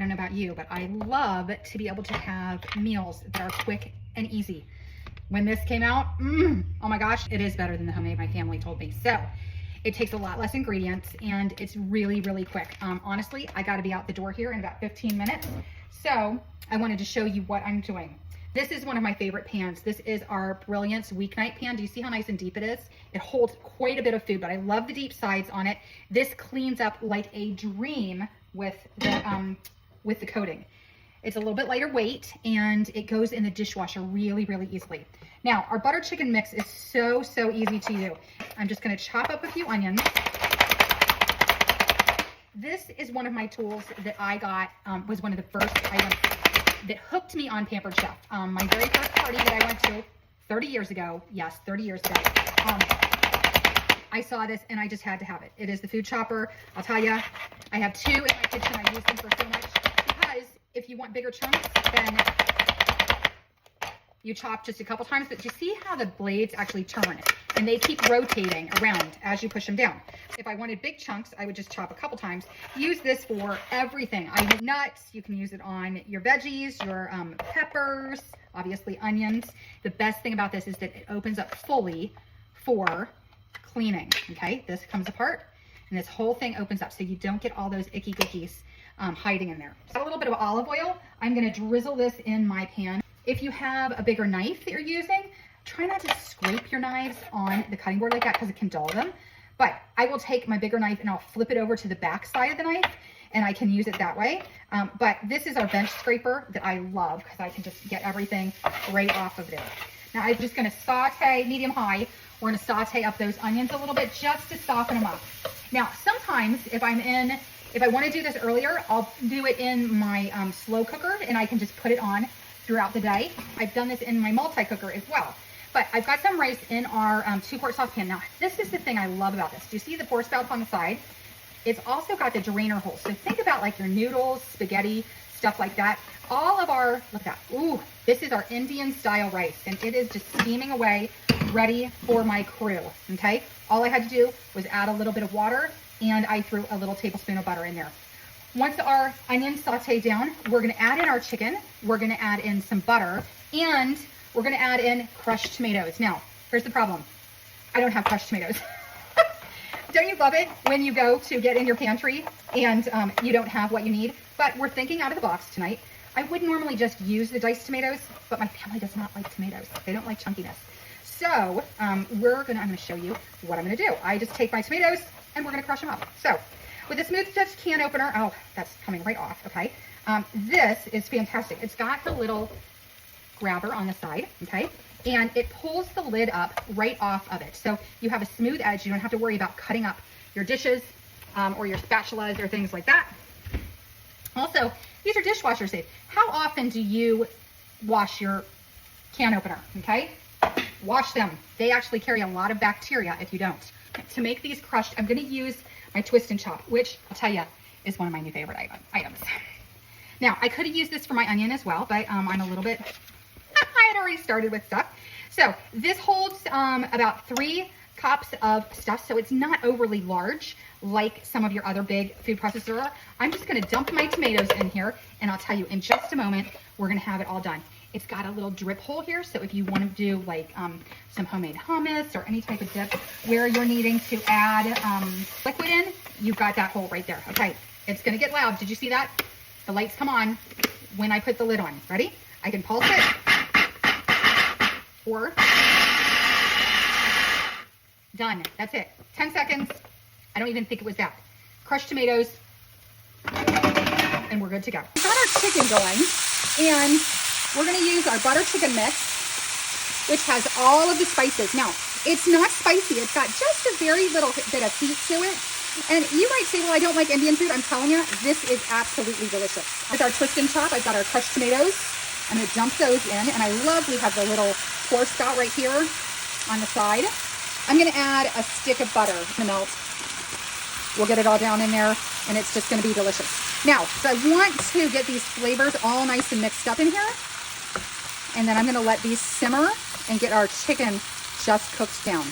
I don't know about you, but I love to be able to have meals that are quick and easy. When this came out, oh my gosh, it is better than the homemade, my family told me. So it takes a lot less ingredients and it's really, really quick. Honestly, I gotta be out the door here in about 15 minutes. So I wanted to show you what I'm doing. This is one of my favorite pans. This is our Brilliance weeknight pan. Do you see how nice and deep it is? It holds quite a bit of food, but I love the deep sides on it. This cleans up like a dream with the coating. It's a little bit lighter weight and it goes in the dishwasher really, really easily. Now, our butter chicken mix is so, so easy to do. I'm just gonna chop up a few onions. This is one of my tools that I got, was one of the first items that hooked me on Pampered Chef. My very first party that I went to 30 years ago, yes, 30 years ago, I saw this and I just had to have it. It is the food chopper. I'll tell you, I have two in my kitchen. I use them for so much because if you want bigger chunks, then you chop just a couple times, but you see how the blades actually turn and they keep rotating around as you push them down. If I wanted big chunks, I would just chop a couple times. Use this for everything. I use nuts, you can use it on your veggies, your peppers, obviously onions. The best thing about this is that it opens up fully for cleaning, okay? This comes apart and this whole thing opens up so you don't get all those icky gickies hiding in there. Got a little bit of olive oil. I'm gonna drizzle this in my pan. If you have a bigger knife that you're using, try not to scrape your knives on the cutting board like that because it can dull them. But I will take my bigger knife and I'll flip it over to the back side of the knife and I can use it that way. But this is our bench scraper that I love because I can just get everything right off of there. Now I'm just gonna saute, medium high, we're gonna saute up those onions a little bit just to soften them up. Now, sometimes if I wanna do this earlier, I'll do it in my slow cooker and I can just put it on throughout the day. I've done this in my multi-cooker as well. But I've got some rice in our 2-quart saucepan. Now, this is the thing I love about this. Do you see the pour spouts on the side? It's also got the drainer hole. So think about like your noodles, spaghetti, stuff like that. All of our, look at that. Ooh, this is our Indian style rice and it is just steaming away, ready for my crew, okay? All I had to do was add a little bit of water and I threw a little tablespoon of butter in there. Once our onions saute down, we're gonna add in our chicken. We're gonna add in some butter and we're gonna add in crushed tomatoes. Now, here's the problem. I don't have crushed tomatoes. Don't you love it when you go to get in your pantry and you don't have what you need? But we're thinking out of the box tonight. I would normally just use the diced tomatoes, but my family does not like tomatoes. They don't like chunkiness. So I'm gonna show you what I'm gonna do. I just take my tomatoes and we're gonna crush them up. So with a smooth touch can opener, oh, that's coming right off, okay? This is fantastic. It's got the little grabber on the side, okay? And it pulls the lid up right off of it. So you have a smooth edge. You don't have to worry about cutting up your dishes or your spatulas or things like that. Also, these are dishwasher safe. How often do you wash your can opener, okay? Wash them. They actually carry a lot of bacteria if you don't. To make these crushed, I'm gonna use my twist and chop, which I'll tell you is one of my new favorite items. Now, I could have used this for my onion as well, but I'm a little bit, I had already started with stuff. So this holds about 3 cups of stuff, so it's not overly large like some of your other big food processors are. I'm just gonna dump my tomatoes in here, and I'll tell you in just a moment, we're gonna have it all done. It's got a little drip hole here, so if you want to do like some homemade hummus or any type of dip where you're needing to add liquid in, you've got that hole right there. Okay, it's gonna get loud. Did you see that? The lights come on when I put the lid on. Ready? I can pulse it, or done. That's it. 10 seconds. I don't even think it was that. Crushed tomatoes, and we're good to go. We got our chicken going, and we're gonna use our butter chicken mix, which has all of the spices. Now, it's not spicy. It's got just a very little bit of heat to it. And you might say, well, I don't like Indian food. I'm telling you, this is absolutely delicious. With our twist and chop, I've got our crushed tomatoes. I'm gonna dump those in, and I love we have the little pour spout right here on the side. I'm gonna add a stick of butter to melt. We'll get it all down in there, and it's just gonna be delicious. Now, so I want to get these flavors all nice and mixed up in here. And then I'm gonna let these simmer and get our chicken just cooked down.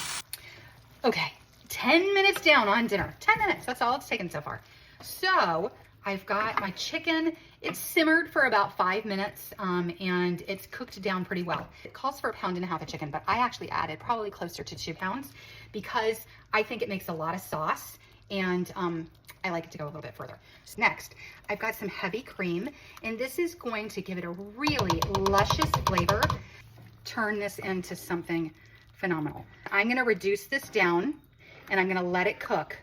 Okay, 10 minutes down on dinner. 10 minutes, that's all it's taken so far. So I've got my chicken. It's simmered for about 5 minutes and it's cooked down pretty well. It calls for 1.5 pounds of chicken, but I actually added probably closer to 2 pounds because I think it makes a lot of sauce and I like it to go a little bit further. Next, I've got some heavy cream, and this is going to give it a really luscious flavor. Turn this into something phenomenal. I'm gonna reduce this down and I'm gonna let it cook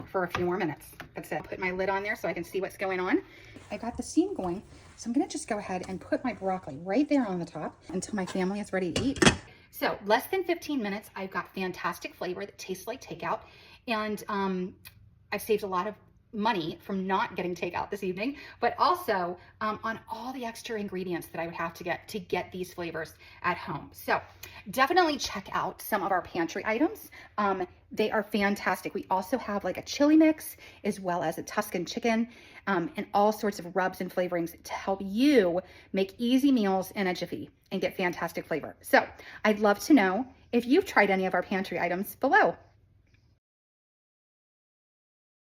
for a few more minutes. That's it. Put my lid on there so I can see what's going on. I got the steam going, so I'm gonna just go ahead and put my broccoli right there on the top until my family is ready to eat. So less than 15 minutes, I've got fantastic flavor that tastes like takeout. And I've saved a lot of money from not getting takeout this evening, but also on all the extra ingredients that I would have to get these flavors at home. So definitely check out some of our pantry items. They are fantastic. We also have like a chili mix as well as a Tuscan chicken and all sorts of rubs and flavorings to help you make easy meals in a jiffy and get fantastic flavor. So I'd love to know if you've tried any of our pantry items below.